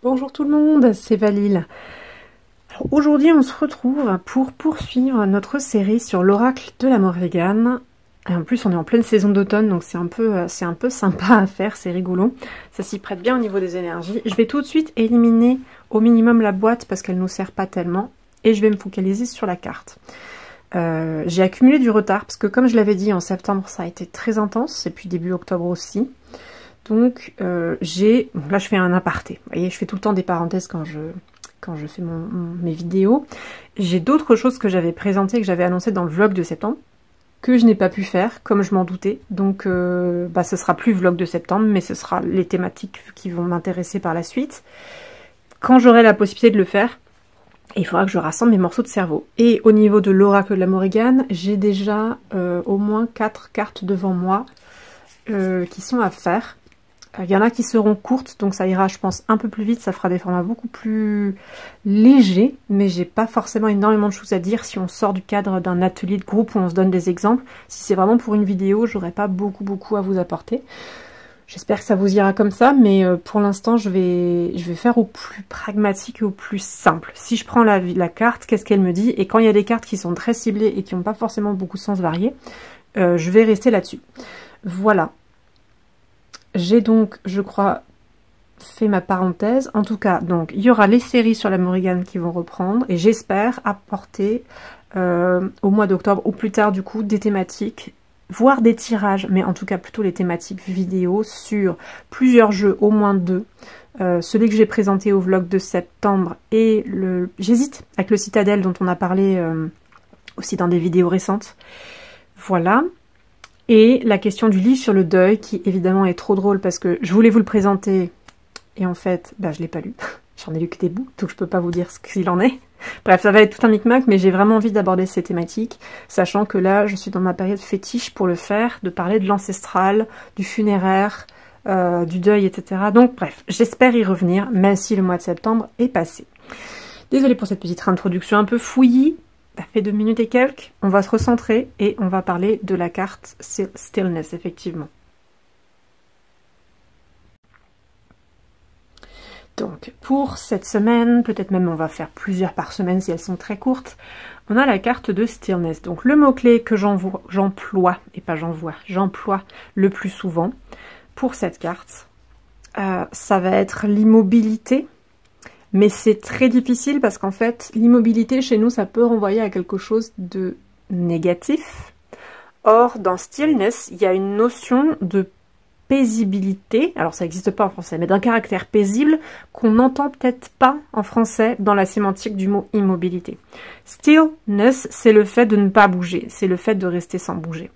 Bonjour tout le monde, c'est Valile. Aujourd'hui, on se retrouve pour poursuivre notre série sur l'oracle de la Morrigan. Et en plus, on est en pleine saison d'automne, donc c'est un peu sympa à faire, c'est rigolo. Ça s'y prête bien au niveau des énergies. Je vais tout de suite éliminer au minimum la boîte parce qu'elle ne nous sert pas tellement. Et je vais me focaliser sur la carte. J'ai accumulé du retard parce que comme je l'avais dit, en septembre, ça a été très intense. Et puis début octobre aussi. Donc là je fais un aparté, vous voyez, je fais tout le temps des parenthèses quand je fais mes vidéos. J'ai d'autres choses que j'avais présentées, que j'avais annoncées dans le vlog de septembre, que je n'ai pas pu faire, comme je m'en doutais. Donc ce sera plus vlog de septembre, mais ce sera les thématiques qui vont m'intéresser par la suite. Quand j'aurai la possibilité de le faire, il faudra que je rassemble mes morceaux de cerveau. Et au niveau de l'oracle de la Morrigan, j'ai déjà au moins 4 cartes devant moi qui sont à faire. Il y en a qui seront courtes, donc ça ira, je pense, un peu plus vite. Ça fera des formats beaucoup plus légers, mais j'ai pas forcément énormément de choses à dire si on sort du cadre d'un atelier de groupe où on se donne des exemples. Si c'est vraiment pour une vidéo, j'aurai pas beaucoup à vous apporter. J'espère que ça vous ira comme ça, mais pour l'instant, je vais faire au plus pragmatique et au plus simple. Si je prends la carte, qu'est-ce qu'elle me dit? Et quand il y a des cartes qui sont très ciblées et qui n'ont pas forcément beaucoup de sens variés, je vais rester là-dessus. Voilà. J'ai donc, je crois, fait ma parenthèse. En tout cas, donc, il y aura les séries sur la Morrigan qui vont reprendre et j'espère apporter au mois d'octobre, ou plus tard du coup, des thématiques, voire des tirages, mais en tout cas plutôt les thématiques vidéo sur plusieurs jeux, au moins 2. Celui que j'ai présenté au vlog de septembre et j'hésite avec le Citadel dont on a parlé aussi dans des vidéos récentes. Voilà. Et la question du livre sur le deuil, qui évidemment est trop drôle parce que je voulais vous le présenter et en fait, je l'ai pas lu. J'en ai lu que des bouts, donc je peux pas vous dire ce qu'il en est. Bref, ça va être tout un micmac, mais j'ai vraiment envie d'aborder ces thématiques, sachant que là, je suis dans ma période fétiche pour le faire, de parler de l'ancestral, du funéraire, du deuil, etc. Donc bref, j'espère y revenir, même si le mois de septembre est passé. Désolée pour cette petite introduction un peu fouillie. Ça fait 2 minutes et quelques, on va se recentrer et on va parler de la carte Stillness, effectivement. Donc, pour cette semaine, peut-être même on va faire plusieurs par semaine si elles sont très courtes, on a la carte de Stillness. Donc, le mot-clé que j'emploie, et pas j'envoie, j'emploie le plus souvent pour cette carte, ça va être l'immobilité. Mais c'est très difficile parce qu'en fait, l'immobilité chez nous, ça peut renvoyer à quelque chose de négatif. Or, dans Stillness, il y a une notion de paisibilité, alors ça n'existe pas en français, mais d'un caractère paisible qu'on n'entend peut-être pas en français dans la sémantique du mot immobilité. Stillness, c'est le fait de ne pas bouger, c'est le fait de rester sans bouger.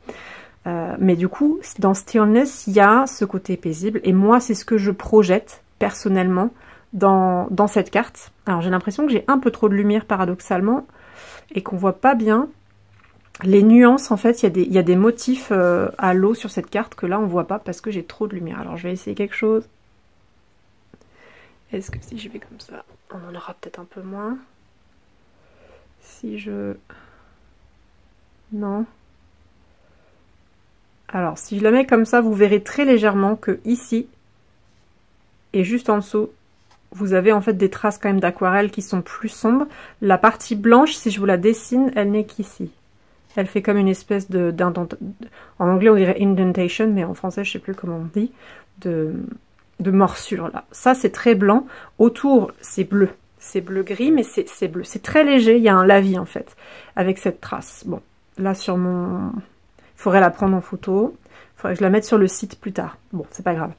Mais du coup, dans Stillness, il y a ce côté paisible, et moi, c'est ce que je projette personnellement dans cette carte. Alors j'ai l'impression que j'ai un peu trop de lumière paradoxalement et qu'on voit pas bien les nuances. En fait, il y a des motifs à l'eau sur cette carte que là on voit pas parce que j'ai trop de lumière. Alors je vais essayer quelque chose. Est-ce que si je vais comme ça, on en aura peut-être un peu moins? Si je... Non. Alors si je la mets comme ça, vous verrez très légèrement que ici et juste en dessous, vous avez en fait des traces quand même d'aquarelle qui sont plus sombres. La partie blanche, si je vous la dessine, elle n'est qu'ici. Elle fait comme une espèce en anglais on dirait indentation, mais en français je sais plus comment on dit, de morsure là. Ça c'est très blanc. Autour c'est bleu. C'est bleu-gris, mais c'est bleu. C'est très léger, il y a un lavis en fait, avec cette trace. Bon, là sur mon... Il faudrait la prendre en photo. Il faudrait que je la mette sur le site plus tard. Bon, c'est pas grave.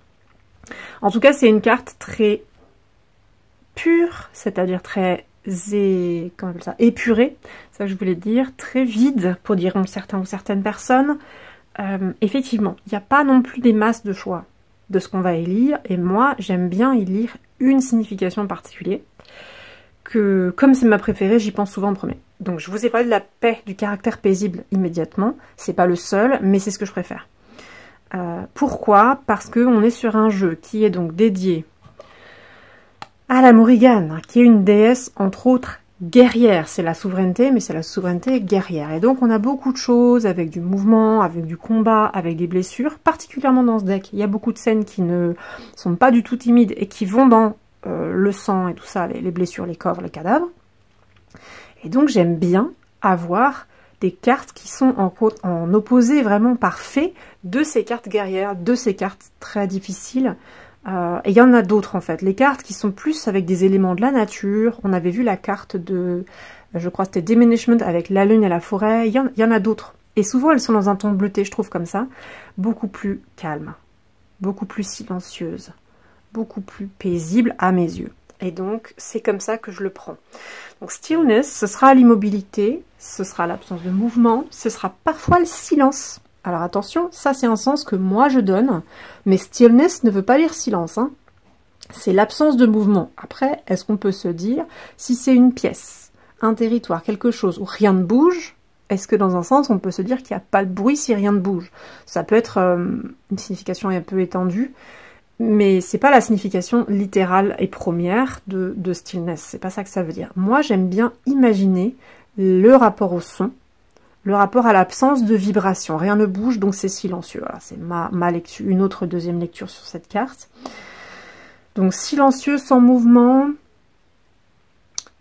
En tout cas, c'est une carte très pure, c'est-à-dire très comment on appelle ça, épurée, c'est ça que je voulais dire, très vide, pour dire certains ou certaines personnes. Effectivement, il n'y a pas non plus des masses de choix de ce qu'on va y lire, et moi, j'aime bien y lire une signification en particulier, que, comme c'est ma préférée, j'y pense souvent en premier. Donc, je vous ai parlé de la paix, du caractère paisible immédiatement, c'est pas le seul, mais c'est ce que je préfère. Pourquoi? Parce qu'on est sur un jeu qui est donc dédié à la Morrigan, qui est une déesse, entre autres, guerrière. C'est la souveraineté, mais c'est la souveraineté guerrière. Et donc, on a beaucoup de choses avec du mouvement, avec du combat, avec des blessures, particulièrement dans ce deck. Il y a beaucoup de scènes qui ne sont pas du tout timides et qui vont dans le sang et tout ça, les blessures, les corps, les cadavres. Et donc j'aime bien avoir des cartes qui sont en opposé vraiment parfait de ces cartes guerrières, de ces cartes très difficiles. Et il y en a d'autres en fait. Les cartes qui sont plus avec des éléments de la nature. On avait vu la carte de, je crois que c'était Diminishment avec la lune et la forêt. Il y en a d'autres. Et souvent elles sont dans un ton bleuté, je trouve comme ça. Beaucoup plus calme, beaucoup plus silencieuse, beaucoup plus paisible à mes yeux. Et donc, c'est comme ça que je le prends. Donc, stillness, ce sera l'immobilité, ce sera l'absence de mouvement, ce sera parfois le silence. Alors attention, ça c'est un sens que moi je donne, mais stillness ne veut pas dire silence, hein. C'est l'absence de mouvement. Après, est-ce qu'on peut se dire, si c'est une pièce, un territoire, quelque chose où rien ne bouge, est-ce que dans un sens, on peut se dire qu'il n'y a pas de bruit si rien ne bouge? Ça peut être une signification un peu étendue, mais c'est pas la signification littérale et première de stillness, c'est pas ça que ça veut dire. Moi, j'aime bien imaginer le rapport au son, le rapport à l'absence de vibration. Rien ne bouge, donc c'est silencieux. Voilà, c'est ma lecture, une autre deuxième lecture sur cette carte. Donc silencieux, sans mouvement,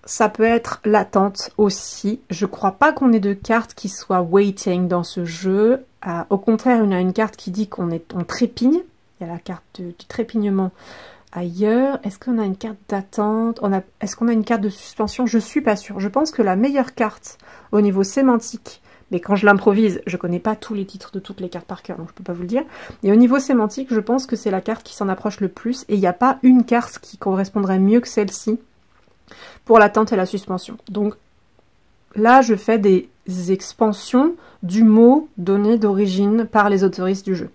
ça peut être l'attente aussi. Je crois pas qu'on ait de carte qui soit waiting dans ce jeu. Au contraire, on a une carte qui dit qu'on trépigne. Il y a la carte du trépignement ailleurs. Est-ce qu'on a une carte d'attente? Est-ce qu'on a une carte de suspension? Je suis pas sûre. Je pense que la meilleure carte au niveau sémantique, mais quand je l'improvise, je connais pas tous les titres de toutes les cartes par cœur, donc je peux pas vous le dire. Et au niveau sémantique, je pense que c'est la carte qui s'en approche le plus. Et il n'y a pas une carte qui correspondrait mieux que celle-ci pour l'attente et la suspension. Donc là, je fais des expansions du mot donné d'origine par les autoristes du jeu.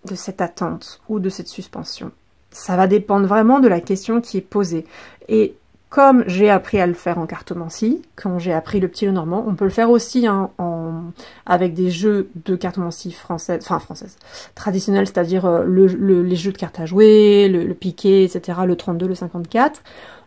De cette attente ou de cette suspension. Ça va dépendre vraiment de la question qui est posée. Et comme j'ai appris à le faire en cartomancie, quand j'ai appris le petit Lenormand, on peut le faire aussi avec des jeux de cartomancie française, traditionnels, c'est-à-dire les jeux de cartes à jouer, le piquet, etc., le 32, le 54.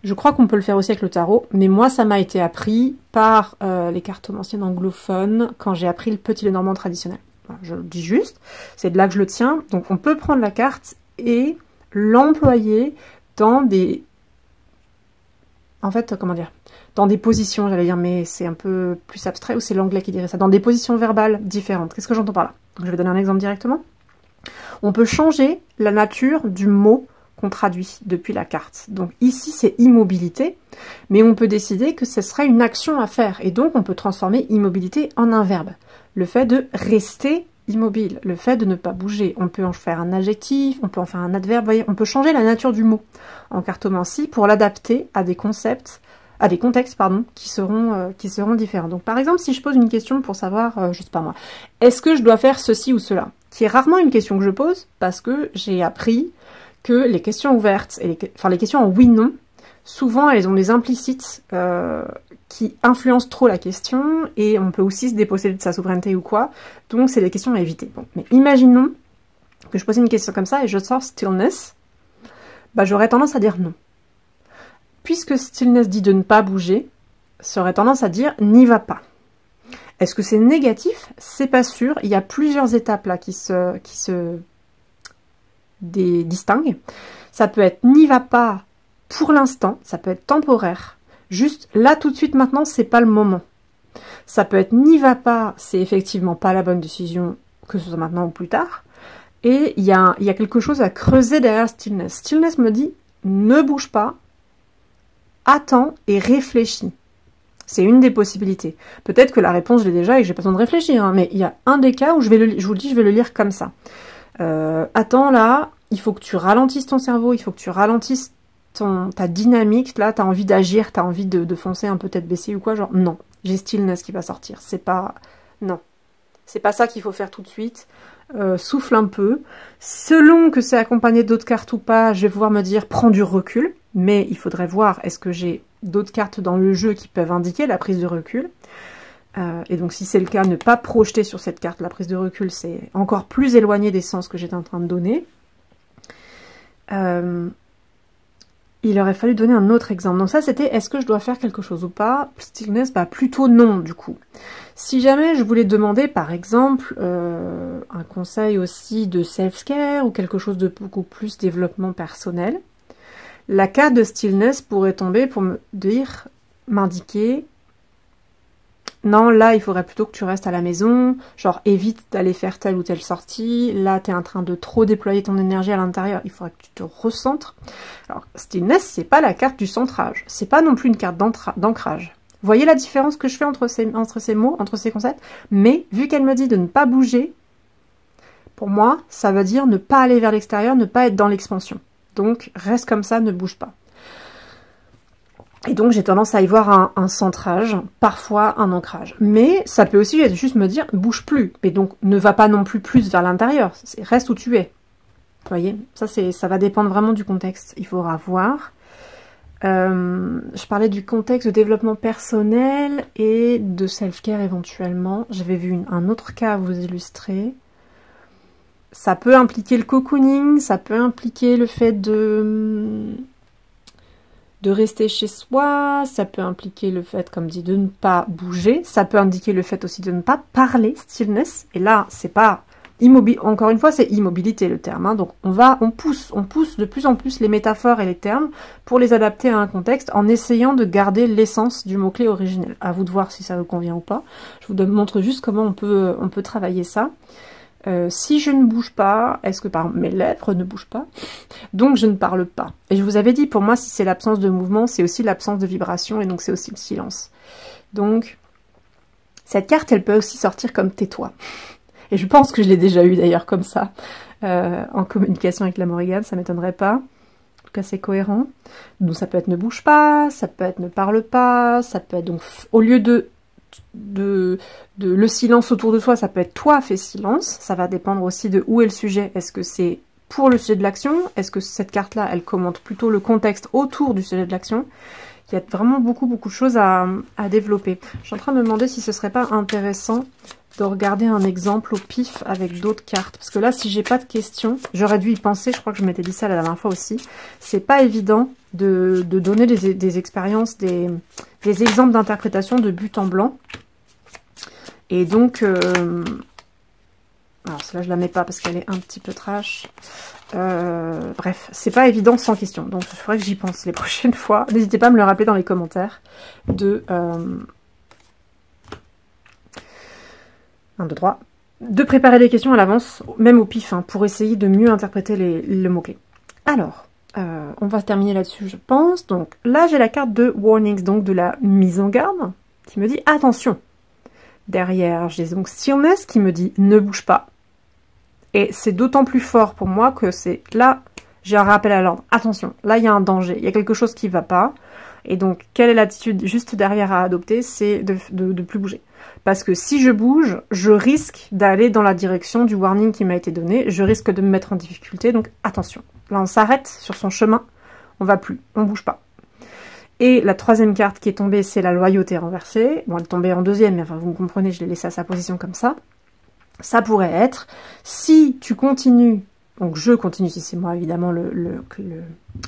Je crois qu'on peut le faire aussi avec le tarot, mais moi, ça m'a été appris par les cartomanciennes anglophones quand j'ai appris le petit Lenormand traditionnel. Je le dis juste, c'est de là que je le tiens. Donc on peut prendre la carte et l'employer dans des... En fait, comment dire? Dans des positions, j'allais dire, mais c'est un peu plus abstrait, ou c'est l'anglais qui dirait ça, dans des positions verbales différentes. Qu'est-ce que j'entends par là? Je vais donner un exemple directement. On peut changer la nature du mot qu'on traduit depuis la carte. Donc ici, c'est immobilité, mais on peut décider que ce serait une action à faire. Et donc, on peut transformer immobilité en un verbe. Le fait de rester immobile, le fait de ne pas bouger. On peut en faire un adjectif, on peut en faire un adverbe. Vous voyez, on peut changer la nature du mot en cartomancie pour l'adapter à des concepts, à des contextes, pardon, qui seront différents. Donc, par exemple, si je pose une question pour savoir, je sais pas moi, est-ce que je dois faire ceci ou cela? Qui est rarement une question que je pose parce que j'ai appris que les questions ouvertes, et les questions en oui-non, souvent elles ont des implicites qui influencent trop la question et on peut aussi se déposséder de sa souveraineté ou quoi. Donc c'est des questions à éviter. Bon, mais imaginons que je pose une question comme ça et je sors stillness, bah, j'aurais tendance à dire non. Puisque stillness dit de ne pas bouger, j'aurais tendance à dire n'y va pas. Est-ce que c'est négatif? C'est pas sûr. Il y a plusieurs étapes là qui se distinguent. Ça peut être n'y va pas pour l'instant, ça peut être temporaire. Juste là tout de suite maintenant, c'est pas le moment. Ça peut être n'y va pas, c'est effectivement pas la bonne décision, que ce soit maintenant ou plus tard. Et il y a quelque chose à creuser derrière stillness. Stillness me dit ne bouge pas, attends et réfléchis. C'est une des possibilités. Peut-être que la réponse je l'ai déjà et que j'ai pas besoin de réfléchir, hein, mais il y a un des cas où je vous le dis, je vais le lire comme ça. Attends là, il faut que tu ralentisses ton cerveau, il faut que tu ralentisses ta dynamique, là, t'as envie d'agir, t'as envie de foncer un peu tête baissée ou quoi, genre, non, j'ai stillness qui va sortir, c'est pas, non, c'est pas ça qu'il faut faire tout de suite, souffle un peu, selon que c'est accompagné d'autres cartes ou pas, je vais pouvoir me dire, prends du recul, mais il faudrait voir, est-ce que j'ai d'autres cartes dans le jeu qui peuvent indiquer la prise de recul, et donc si c'est le cas, ne pas projeter sur cette carte la prise de recul, c'est encore plus éloigné des sens que j'étais en train de donner. il aurait fallu donner un autre exemple. Donc ça, c'était est-ce que je dois faire quelque chose ou pas? Stillness, bah plutôt non, du coup. Si jamais je voulais demander, par exemple, un conseil aussi de self-care ou quelque chose de beaucoup plus développement personnel, la carte de stillness pourrait tomber pour me dire, m'indiquer, non, là, il faudrait plutôt que tu restes à la maison, genre évite d'aller faire telle ou telle sortie, là, tu es en train de trop déployer ton énergie à l'intérieur, il faudrait que tu te recentres. Alors, stillness, c'est pas la carte du centrage, c'est pas non plus une carte d'ancrage. Vous voyez la différence que je fais entre ces mots, entre ces concepts? Mais, vu qu'elle me dit de ne pas bouger, pour moi, ça veut dire ne pas aller vers l'extérieur, ne pas être dans l'expansion. Donc, reste comme ça, ne bouge pas. Et donc, j'ai tendance à y voir un centrage, parfois un ancrage. Mais ça peut aussi être juste me dire, bouge plus. Mais donc, ne va pas non plus vers l'intérieur. Reste où tu es. Vous voyez, ça va dépendre vraiment du contexte. Il faudra voir. Je parlais du contexte de développement personnel et de self-care éventuellement. J'avais vu un autre cas à vous illustrer. Ça peut impliquer le cocooning, ça peut impliquer le fait de rester chez soi, ça peut impliquer le fait, comme dit, de ne pas bouger, ça peut indiquer le fait aussi de ne pas parler, stillness, et là, c'est pas immobile, encore une fois, c'est immobilité le terme, hein. Donc on pousse de plus en plus les métaphores et les termes pour les adapter à un contexte en essayant de garder l'essence du mot-clé originel. À vous de voir si ça vous convient ou pas. Je vous montre juste comment on peut travailler ça. Si je ne bouge pas, est-ce que par mes lèvres ne bougent pas? Donc je ne parle pas. Et je vous avais dit, pour moi, si c'est l'absence de mouvement, c'est aussi l'absence de vibration, et donc c'est aussi le silence. Donc, cette carte, elle peut aussi sortir comme tais-toi. Et je pense que je l'ai déjà eu d'ailleurs comme ça, en communication avec la Morrigan, ça m'étonnerait pas. En tout cas, c'est cohérent. Donc ça peut être ne bouge pas, ça peut être ne parle pas, ça peut être donc, au lieu de le silence autour de soi, ça peut être toi fais silence, ça va dépendre aussi de où est le sujet. Est-ce que c'est pour le sujet de l'action? Est-ce que cette carte-là, elle commente plutôt le contexte autour du sujet de l'action? Il y a vraiment beaucoup de choses à développer. Je suis en train de me demander si ce serait pas intéressant de regarder un exemple au pif avec d'autres cartes. Parce que là, si j'ai pas de questions, j'aurais dû y penser, je crois que je m'étais dit ça la dernière fois aussi. C'est pas évident de donner des expériences, des exemples d'interprétation de but en blanc. Et donc, alors celle-là je la mets pas parce qu'elle est un petit peu trash. Bref, c'est pas évident sans question. Donc il faudrait que j'y pense les prochaines fois. N'hésitez pas à me le rappeler dans les commentaires de 1, 2, 3. De préparer des questions à l'avance, même au pif, hein, pour essayer de mieux interpréter le mot-clé. Alors, on va terminer là-dessus, je pense. Donc là, j'ai la carte de Warnings, donc de la mise en garde, qui me dit attention. Derrière, j'ai donc Stillness qui me dit ne bouge pas. Et c'est d'autant plus fort pour moi que c'est là, j'ai un rappel à l'ordre. Attention, là, il y a un danger, il y a quelque chose qui ne va pas. Et donc, quelle est l'attitude juste derrière à adopter? C'est de plus bouger. Parce que si je bouge, je risque d'aller dans la direction du warning qui m'a été donné. Je risque de me mettre en difficulté. Donc, attention. Là, on s'arrête sur son chemin. On va plus. On bouge pas. Et la troisième carte qui est tombée, c'est la loyauté renversée. Bon, elle est tombée en deuxième, mais enfin, vous me comprenez, je l'ai laissée à sa position comme ça. Ça pourrait être, si tu continues, donc je continue, si c'est moi évidemment le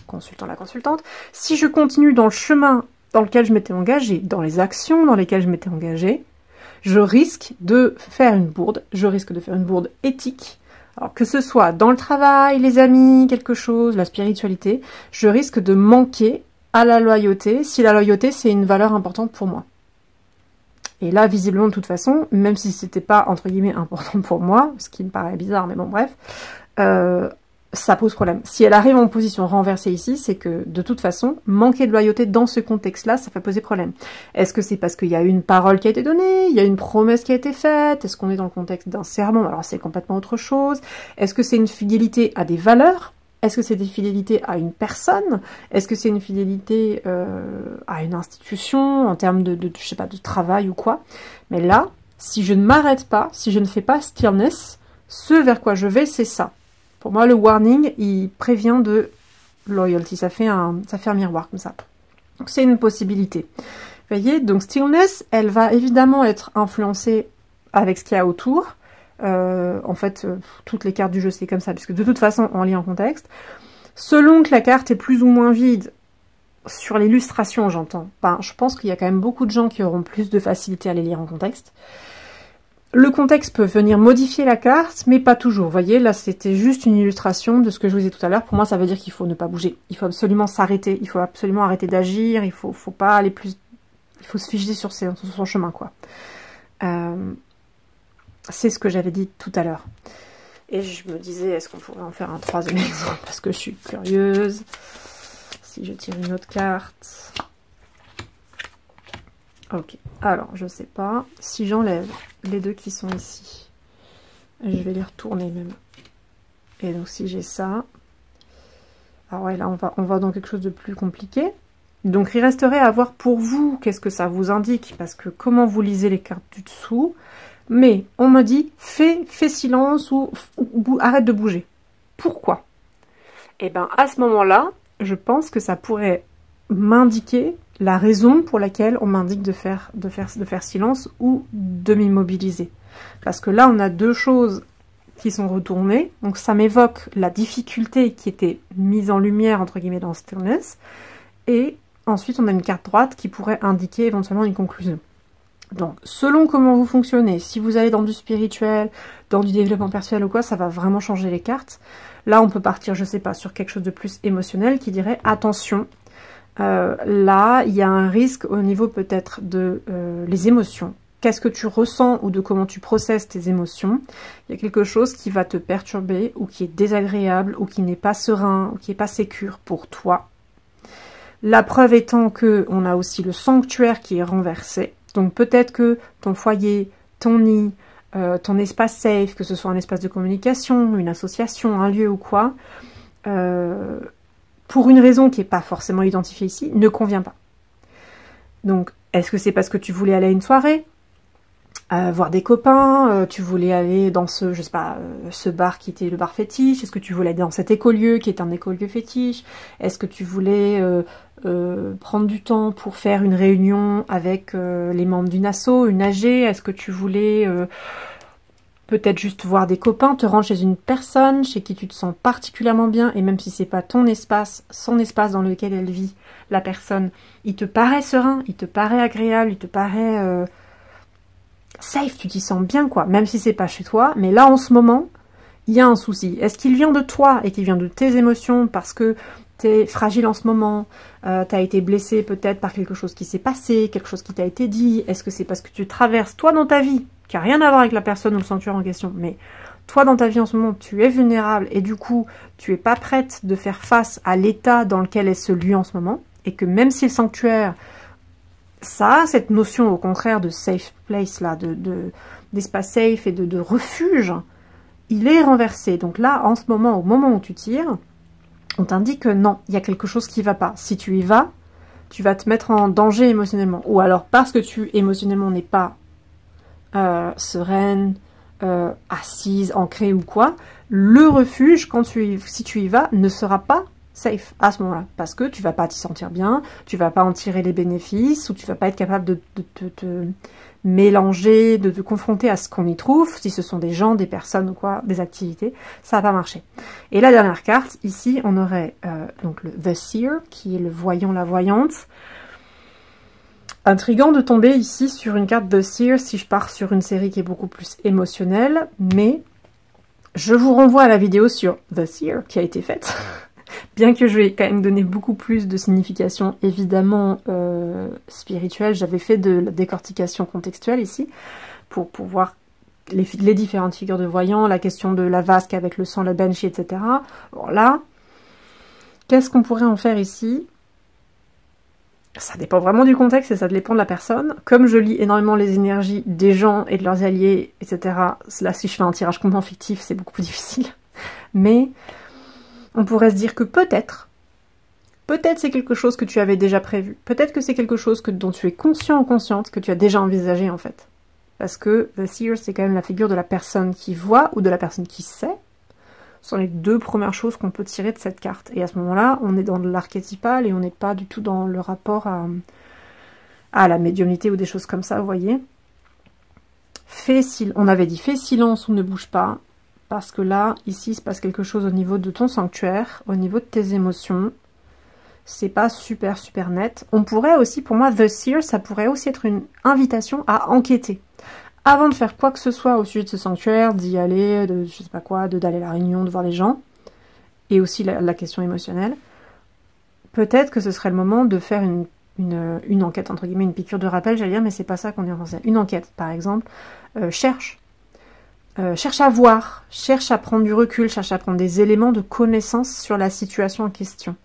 consultant, la consultante, si je continue dans le chemin dans lequel je m'étais engagée, dans les actions dans lesquelles je m'étais engagée, je risque de faire une bourde, éthique, alors que ce soit dans le travail, les amis, quelque chose, la spiritualité, je risque de manquer à la loyauté, si la loyauté c'est une valeur importante pour moi. Et là, visiblement, de toute façon, même si c'était pas, entre guillemets, important pour moi, ce qui me paraît bizarre, mais bon, bref, ça pose problème. Si elle arrive en position renversée ici, c'est que, de toute façon, manquer de loyauté dans ce contexte-là, ça fait poser problème. Est-ce que c'est parce qu'il y a une parole qui a été donnée, il y a une promesse qui a été faite, est-ce qu'on est dans le contexte d'un serment, alors c'est complètement autre chose, est-ce que c'est une fidélité à des valeurs? Est-ce que c'est une fidélité à une personne? Est-ce que c'est une fidélité à une institution en termes je sais pas, de travail ou quoi? Mais là, si je ne m'arrête pas, si je ne fais pas stillness, ce vers quoi je vais, c'est ça. Pour moi, le warning, il prévient de loyalty. Ça fait un miroir comme ça. Donc c'est une possibilité. Vous voyez, donc stillness, elle va évidemment être influencée avec ce qu'il y a autour. En fait, toutes les cartes du jeu, c'est comme ça, puisque de toute façon, on lit en contexte. Selon que la carte est plus ou moins vide, sur l'illustration, j'entends. Ben, je pense qu'il y a quand même beaucoup de gens qui auront plus de facilité à les lire en contexte. Le contexte peut venir modifier la carte, mais pas toujours. Vous voyez, là, c'était juste une illustration de ce que je vous ai dit tout à l'heure. Pour moi, ça veut dire qu'il faut ne pas bouger. Il faut absolument s'arrêter. Il faut absolument arrêter d'agir. Il faut pas aller plus... Il faut se figer sur son chemin, quoi. C'est ce que j'avais dit tout à l'heure. Et je me disais, est-ce qu'on pourrait en faire un troisième exemple? Parce que je suis curieuse. Si je tire une autre carte... Ok, alors je sais pas, si j'enlève les deux qui sont ici, je vais les retourner même. Et donc si j'ai ça, alors ouais, là on va dans quelque chose de plus compliqué. Donc il resterait à voir pour vous qu'est-ce que ça vous indique, parce que comment vous lisez les cartes du dessous. Mais on me dit fais silence ou arrête de bouger. Pourquoi? Et bien à ce moment-là, je pense que ça pourrait m'indiquer la raison pour laquelle on m'indique de faire silence ou de m'immobiliser. Parce que là, on a deux choses qui sont retournées. Donc ça m'évoque la difficulté qui était mise en lumière, entre guillemets, dans Stillness. Et ensuite, on a une carte droite qui pourrait indiquer éventuellement une conclusion. Donc, selon comment vous fonctionnez, si vous allez dans du spirituel, dans du développement personnel ou quoi, ça va vraiment changer les cartes. Là, on peut partir, je sais pas, sur quelque chose de plus émotionnel qui dirait « Attention ». Là, il y a un risque au niveau peut-être de les émotions. Qu'est-ce que tu ressens ou de comment tu processes tes émotions? Il y a quelque chose qui va te perturber ou qui est désagréable ou qui n'est pas serein ou qui n'est pas sécure pour toi. La preuve étant que on a aussi le sanctuaire qui est renversé. Donc peut-être que ton foyer, ton nid, ton espace safe, que ce soit un espace de communication, une association, un lieu ou quoi, pour une raison qui n'est pas forcément identifiée ici, ne convient pas. Donc, est-ce que c'est parce que tu voulais aller à une soirée, voir des copains, tu voulais aller dans ce, je sais pas, ce bar qui était le bar fétiche, est-ce que tu voulais aller dans cet écolieu qui est un écolieu fétiche, est-ce que tu voulais prendre du temps pour faire une réunion avec les membres d'une asso, une AG, est-ce que tu voulais... peut-être juste voir des copains, te rendre chez une personne chez qui tu te sens particulièrement bien, et même si c'est pas ton espace, son espace dans lequel elle vit, la personne, il te paraît serein, il te paraît agréable, il te paraît safe, tu t'y sens bien quoi, même si c'est pas chez toi, mais là en ce moment, il y a un souci. Est-ce qu'il vient de toi et qu'il vient de tes émotions parce que t'es fragile en ce moment, t'as été blessé peut-être par quelque chose qui s'est passé, quelque chose qui t'a été dit, est-ce que c'est parce que tu traverses toi dans ta vie, qui n'a rien à voir avec la personne ou le sanctuaire en question, mais toi dans ta vie en ce moment, tu es vulnérable et du coup, tu es pas prête de faire face à l'état dans lequel est ce lieu en ce moment, et que même si le sanctuaire, ça a cette notion au contraire de safe place, là, d'espace safe et de refuge, il est renversé. Donc là, en ce moment, au moment où tu tires, on t'indique que non, il y a quelque chose qui ne va pas. Si tu y vas, tu vas te mettre en danger émotionnellement. Ou alors parce que tu, émotionnellement, n'es pas sereine, assise, ancrée ou quoi, le refuge, si tu y vas, ne sera pas safe à ce moment-là. Parce que tu vas pas t'y sentir bien, tu vas pas en tirer les bénéfices, ou tu vas pas être capable de te mélanger, de te confronter à ce qu'on y trouve, si ce sont des gens, des personnes ou quoi, des activités, ça va pas marcher. Et la dernière carte, ici, on aurait donc le The Seer, qui est le voyant, la voyante. Intriguant de tomber ici sur une carte de Seer si je pars sur une série qui est beaucoup plus émotionnelle, mais je vous renvoie à la vidéo sur The Seer qui a été faite, bien que je vais quand même donner beaucoup plus de signification évidemment spirituelle. J'avais fait de la décortication contextuelle ici pour voir les différentes figures de voyants, la question de la vasque avec le sang, la banshee, etc. Bon là, qu'est-ce qu'on pourrait en faire ici ? Ça dépend vraiment du contexte et ça dépend de la personne. Comme je lis énormément les énergies des gens et de leurs alliés, etc., là, si je fais un tirage complètement fictif, c'est beaucoup plus difficile. Mais on pourrait se dire que peut-être c'est quelque chose que tu avais déjà prévu. Peut-être que c'est quelque chose dont tu es conscient ou consciente, que tu as déjà envisagé en fait. Parce que The Seer, c'est quand même la figure de la personne qui voit ou de la personne qui sait. Ce sont les deux premières choses qu'on peut tirer de cette carte. Et à ce moment-là, on est dans de l'archétypal et on n'est pas du tout dans le rapport à la médiumnité ou des choses comme ça, vous voyez. On avait dit fais silence ou ne bouge pas, parce que là, ici, il se passe quelque chose au niveau de ton sanctuaire, au niveau de tes émotions. c'est pas super net. On pourrait aussi, pour moi, The Seer, ça pourrait aussi être une invitation à enquêter. Avant de faire quoi que ce soit au sujet de ce sanctuaire, d'y aller, de je sais pas quoi, d'aller à la réunion, de voir les gens, et aussi la question émotionnelle, peut-être que ce serait le moment de faire une enquête, entre guillemets, une piqûre de rappel, j'allais dire, mais c'est pas ça qu'on dit en français. Une enquête, par exemple, cherche à voir, cherche à prendre du recul, cherche à prendre des éléments de connaissance sur la situation en question.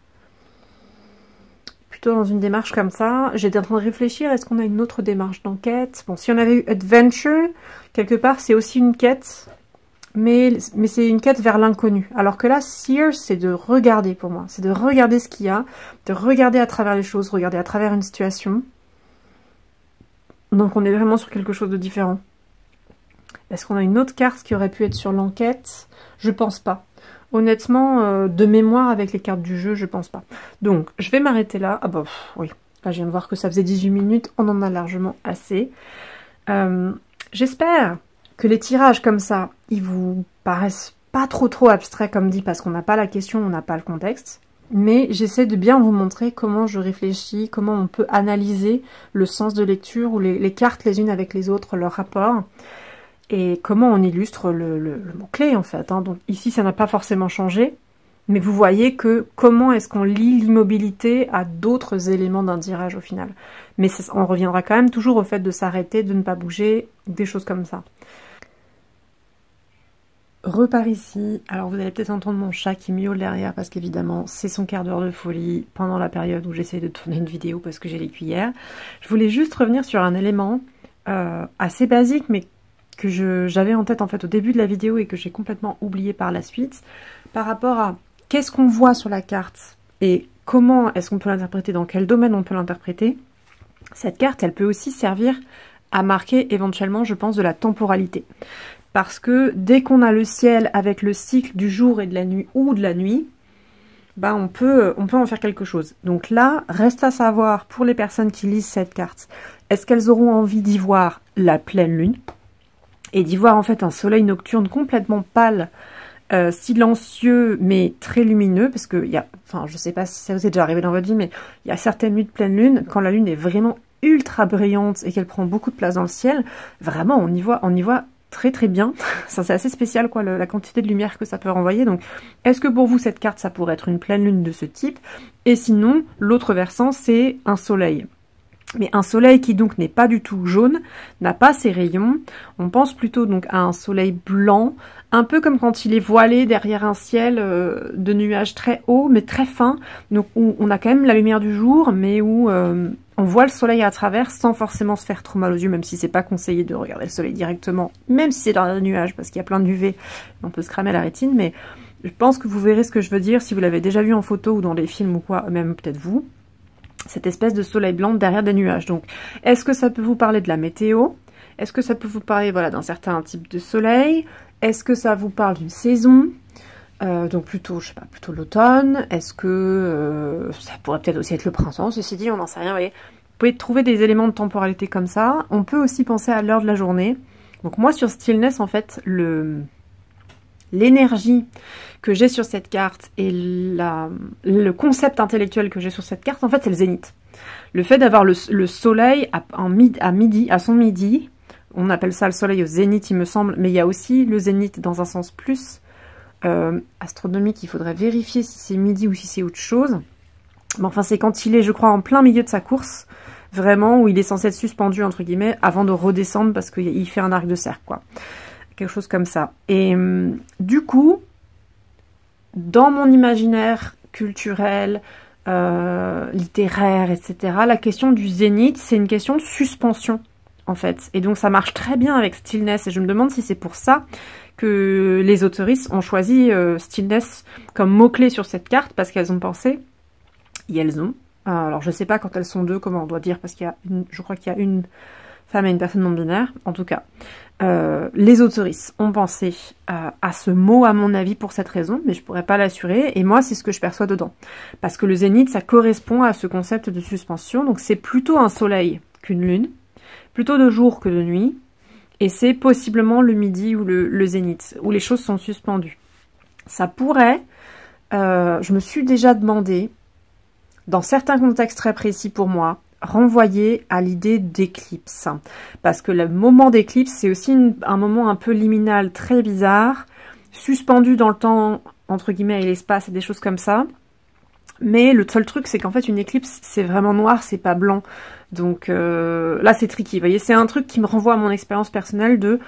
Plutôt dans une démarche comme ça, j'étais en train de réfléchir, est-ce qu'on a une autre démarche d'enquête? Bon, si on avait eu Adventure, quelque part, c'est aussi une quête, mais c'est une quête vers l'inconnu. Alors que là, Seer, c'est de regarder pour moi, c'est de regarder ce qu'il y a, de regarder à travers les choses, regarder à travers une situation. Donc on est vraiment sur quelque chose de différent. Est-ce qu'on a une autre carte qui aurait pu être sur l'enquête? Je pense pas. Honnêtement, de mémoire avec les cartes du jeu, je pense pas. Donc, je vais m'arrêter là. Ah bah oui, là je viens de voir que ça faisait 18 minutes, on en a largement assez. J'espère que les tirages comme ça, ils vous paraissent pas trop abstraits comme dit, parce qu'on n'a pas la question, on n'a pas le contexte. Mais j'essaie de bien vous montrer comment je réfléchis, comment on peut analyser le sens de lecture ou les cartes les unes avec les autres, leur rapport. Et comment on illustre le mot-clé, en fait. Hein. Donc ici, ça n'a pas forcément changé, mais vous voyez que comment est-ce qu'on lie l'immobilité à d'autres éléments d'un tirage au final. Mais on reviendra quand même toujours au fait de s'arrêter, de ne pas bouger, des choses comme ça. Repars ici. Alors vous allez peut-être entendre mon chat qui miaule derrière, parce qu'évidemment, c'est son quart d'heure de folie pendant la période où j'essaie de tourner une vidéo parce que j'ai les cuillères. Je voulais juste revenir sur un élément assez basique, mais que j'avais en tête en fait au début de la vidéo et que j'ai complètement oublié par la suite, par rapport à qu'est-ce qu'on voit sur la carte et comment est-ce qu'on peut l'interpréter, dans quel domaine on peut l'interpréter. Cette carte, elle peut aussi servir à marquer éventuellement, je pense, de la temporalité. Parce que dès qu'on a le ciel avec le cycle du jour et de la nuit, ou de la nuit, bah on peut en faire quelque chose. Donc là, reste à savoir pour les personnes qui lisent cette carte, est-ce qu'elles auront envie d'y voir la pleine lune et d'y voir en fait un soleil nocturne complètement pâle, silencieux mais très lumineux, parce que je sais pas si ça vous est déjà arrivé dans votre vie, mais il y a certaines nuits de pleine lune, quand la lune est vraiment ultra brillante et qu'elle prend beaucoup de place dans le ciel, vraiment on y voit très bien. Ça c'est assez spécial quoi, la quantité de lumière que ça peut renvoyer. Donc est-ce que pour vous cette carte ça pourrait être une pleine lune de ce type? Et sinon l'autre versant c'est un soleil. Mais un soleil qui donc n'est pas du tout jaune, n'a pas ses rayons. On pense plutôt donc à un soleil blanc, un peu comme quand il est voilé derrière un ciel de nuages très hauts, mais très fins. Donc où on a quand même la lumière du jour, mais où on voit le soleil à travers sans forcément se faire trop mal aux yeux, même si c'est pas conseillé de regarder le soleil directement, même si c'est dans un nuage, parce qu'il y a plein d'UV, on peut se cramer la rétine. Mais je pense que vous verrez ce que je veux dire si vous l'avez déjà vu en photo ou dans des films ou quoi, même peut-être vous. Cette espèce de soleil blanc derrière des nuages. Donc, est-ce que ça peut vous parler de la météo? Est-ce que ça peut vous parler voilà, d'un certain type de soleil? Est-ce que ça vous parle d'une saison? Donc plutôt, je sais pas, plutôt l'automne. Est-ce que ça pourrait peut-être aussi être le printemps? Ceci dit, on n'en sait rien, vous voyez. Vous pouvez trouver des éléments de temporalité comme ça. On peut aussi penser à l'heure de la journée. Donc moi, sur Stillness, en fait, l'énergie que j'ai sur cette carte et le concept intellectuel que j'ai sur cette carte, en fait, c'est le zénith. Le fait d'avoir le soleil à son midi, on appelle ça le soleil au zénith, il me semble, mais il y a aussi le zénith dans un sens plus astronomique, il faudrait vérifier si c'est midi ou si c'est autre chose. Mais enfin, c'est quand il est, je crois, en plein milieu de sa course, vraiment, où il est censé être suspendu, entre guillemets, avant de redescendre, parce qu'il fait un arc de cercle, quoi. Quelque chose comme ça. Et du coup, dans mon imaginaire culturel, littéraire, etc., la question du zénith, c'est une question de suspension, en fait. Et donc, ça marche très bien avec Stillness. Et je me demande si c'est pour ça que les autoristes ont choisi Stillness comme mot-clé sur cette carte, parce qu'elles ont pensé, et elles ont. Alors, je sais pas quand elles sont deux, comment on doit dire, parce qu'il y a je crois qu'il y a une femme et une personne non binaire, en tout cas. Les autoristes ont pensé à ce mot, à mon avis, pour cette raison, mais je pourrais pas l'assurer, et moi, c'est ce que je perçois dedans. Parce que le zénith, ça correspond à ce concept de suspension, donc c'est plutôt un soleil qu'une lune, plutôt de jour que de nuit, et c'est possiblement le midi ou le zénith, où les choses sont suspendues. Ça pourrait, je me suis déjà demandé, dans certains contextes très précis pour moi, renvoyer à l'idée d'éclipse. Parce que le moment d'éclipse, c'est aussi un moment un peu liminal, très bizarre, suspendu dans le temps, entre guillemets, et l'espace et des choses comme ça. Mais le seul truc, c'est qu'en fait, une éclipse, c'est vraiment noir, c'est pas blanc. Donc là, c'est tricky. Vous voyez, c'est un truc qui me renvoie à mon expérience personnelle de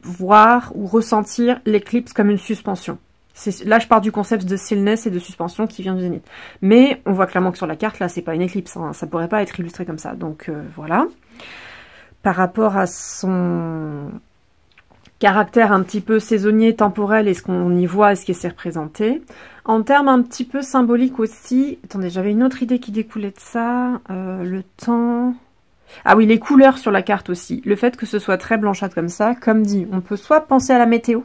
voir ou ressentir l'éclipse comme une suspension. Là, je pars du concept de stillness et de suspension qui vient du zénith. Mais on voit clairement que sur la carte, là, c'est pas une éclipse. Hein. Ça pourrait pas être illustré comme ça. Donc voilà. Par rapport à son caractère un petit peu saisonnier, temporel, et ce qu'on y voit et ce qui s'est représenté. En termes un petit peu symboliques aussi, attendez, j'avais une autre idée qui découlait de ça, le temps... Ah oui, les couleurs sur la carte aussi. Le fait que ce soit très blanchâtre comme ça, comme dit, on peut soit penser à la météo,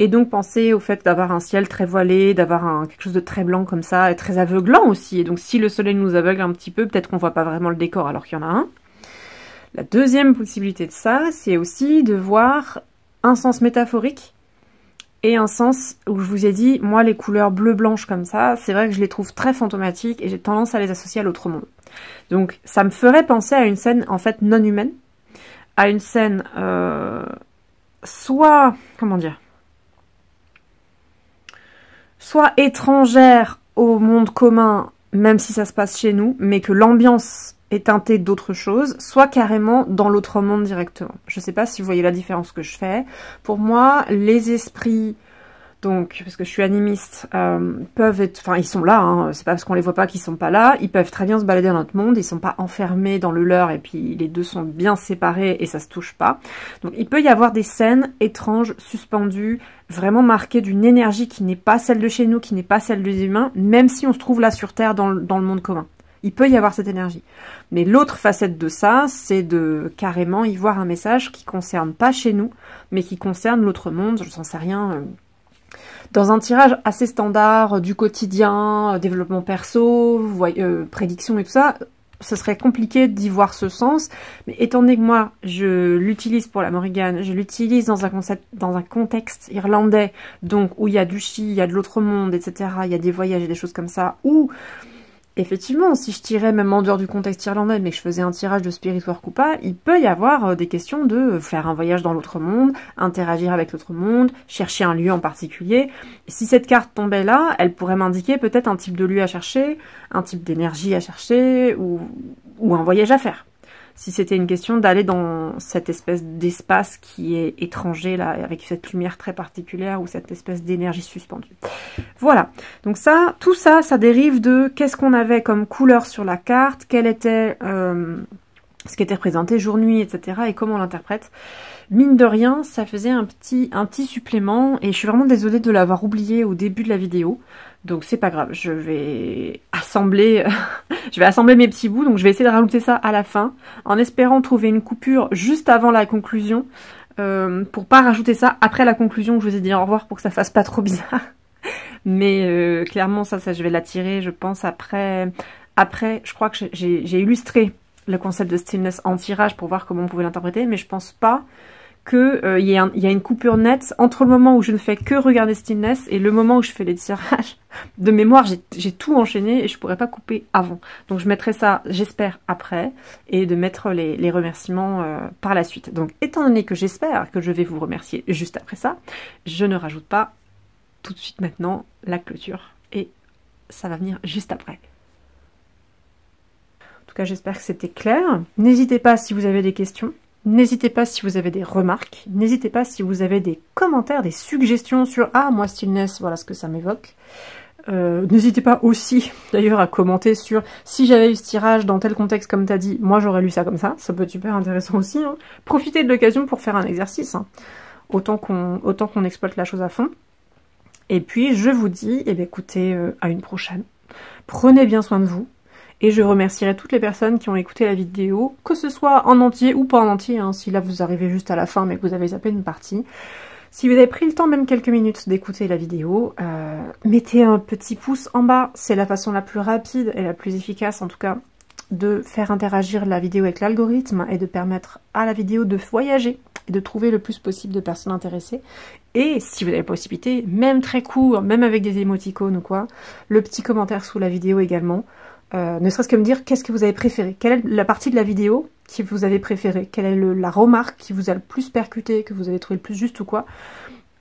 et donc penser au fait d'avoir un ciel très voilé, d'avoir quelque chose de très blanc comme ça, et très aveuglant aussi. Et donc si le soleil nous aveugle un petit peu, peut-être qu'on voit pas vraiment le décor alors qu'il y en a un. La deuxième possibilité de ça, c'est aussi de voir un sens métaphorique et un sens où je vous ai dit, moi les couleurs bleu-blanche comme ça, c'est vrai que je les trouve très fantomatiques et j'ai tendance à les associer à l'autre monde. Donc ça me ferait penser à une scène en fait non humaine, à une scène soit, comment dire, soit étrangère au monde commun, même si ça se passe chez nous, mais que l'ambiance est teintée d'autres choses, soit carrément dans l'autre monde directement. Je ne sais pas si vous voyez la différence que je fais. Pour moi, les esprits, donc, parce que je suis animiste, peuvent être... Enfin, ils sont là, hein, c'est pas parce qu'on les voit pas qu'ils sont pas là, ils peuvent très bien se balader dans notre monde, ils sont pas enfermés dans le leur, et puis les deux sont bien séparés et ça se touche pas. Donc, il peut y avoir des scènes étranges, suspendues, vraiment marquées d'une énergie qui n'est pas celle de chez nous, qui n'est pas celle des humains, même si on se trouve là sur Terre dans le monde commun. Il peut y avoir cette énergie. Mais l'autre facette de ça, c'est de carrément y voir un message qui concerne pas chez nous, mais qui concerne l'autre monde, je n'en sais rien. Dans un tirage assez standard, du quotidien, développement perso, prédiction et tout ça, ce serait compliqué d'y voir ce sens. Mais étant donné que moi, je l'utilise pour la Morrigan, je l'utilise dans un contexte irlandais, donc où il y a du chi, il y a de l'autre monde, etc., il y a des voyages et des choses comme ça, où... Effectivement, si je tirais même en dehors du contexte irlandais, mais que je faisais un tirage de Spirit Work ou pas, il peut y avoir des questions de faire un voyage dans l'autre monde, interagir avec l'autre monde, chercher un lieu en particulier. Et si cette carte tombait là, elle pourrait m'indiquer peut-être un type de lieu à chercher, un type d'énergie à chercher, ou un voyage à faire. Si c'était une question d'aller dans cette espèce d'espace qui est étranger, là, avec cette lumière très particulière, ou cette espèce d'énergie suspendue. Voilà. Donc ça, tout ça, ça dérive de qu'est-ce qu'on avait comme couleur sur la carte, quel était ce qui était représenté jour-nuit, etc., et comment on l'interprète. Mine de rien, ça faisait un petit supplément, et je suis vraiment désolée de l'avoir oublié au début de la vidéo. Donc c'est pas grave, je vais assembler mes petits bouts, donc je vais essayer de rajouter ça à la fin, en espérant trouver une coupure juste avant la conclusion, pour pas rajouter ça après la conclusion où je vous ai dit au revoir pour que ça fasse pas trop bizarre. Mais clairement ça je vais l'attirer, je pense, après je crois que j'ai illustré le concept de stillness en tirage pour voir comment on pouvait l'interpréter, mais je pense pas qu'il y a une coupure nette entre le moment où je ne fais que regarder stillness et le moment où je fais les tirages. De mémoire, j'ai tout enchaîné et je pourrais pas couper avant. Donc je mettrai ça, j'espère, après, et de mettre les remerciements par la suite. Donc étant donné que j'espère que je vais vous remercier juste après ça, je ne rajoute pas tout de suite maintenant la clôture et ça va venir juste après. En tout cas, j'espère que c'était clair. N'hésitez pas si vous avez des questions. N'hésitez pas si vous avez des remarques, n'hésitez pas si vous avez des commentaires, des suggestions sur « Ah, moi, stillness, voilà ce que ça m'évoque ». N'hésitez pas aussi, d'ailleurs, à commenter sur « Si j'avais eu ce tirage dans tel contexte, comme tu as dit, moi, j'aurais lu ça comme ça ». Ça peut être super intéressant aussi. Hein. Profitez de l'occasion pour faire un exercice. Hein. Autant qu'on exploite la chose à fond. Et puis, je vous dis, eh bien, écoutez, à une prochaine. Prenez bien soin de vous. Et je remercierai toutes les personnes qui ont écouté la vidéo, que ce soit en entier ou pas en entier, hein, si là vous arrivez juste à la fin mais que vous avez zappé une partie. Si vous avez pris le temps, même quelques minutes, d'écouter la vidéo, mettez un petit pouce en bas, c'est la façon la plus rapide et la plus efficace en tout cas de faire interagir la vidéo avec l'algorithme et de permettre à la vidéo de voyager et de trouver le plus possible de personnes intéressées. Et si vous avez la possibilité, même très court, même avec des émoticônes ou quoi, le petit commentaire sous la vidéo également. Ne serait-ce que me dire qu'est-ce que vous avez préféré, quelle est la partie de la vidéo que vous avez préférée, quelle est la remarque qui vous a le plus percuté, que vous avez trouvé le plus juste ou quoi.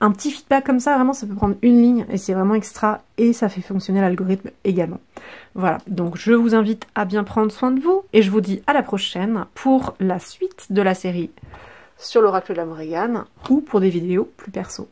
Un petit feedback comme ça, vraiment, ça peut prendre une ligne et c'est vraiment extra et ça fait fonctionner l'algorithme également. Voilà, donc je vous invite à bien prendre soin de vous et je vous dis à la prochaine pour la suite de la série sur l'oracle de la Morrigan ou pour des vidéos plus perso.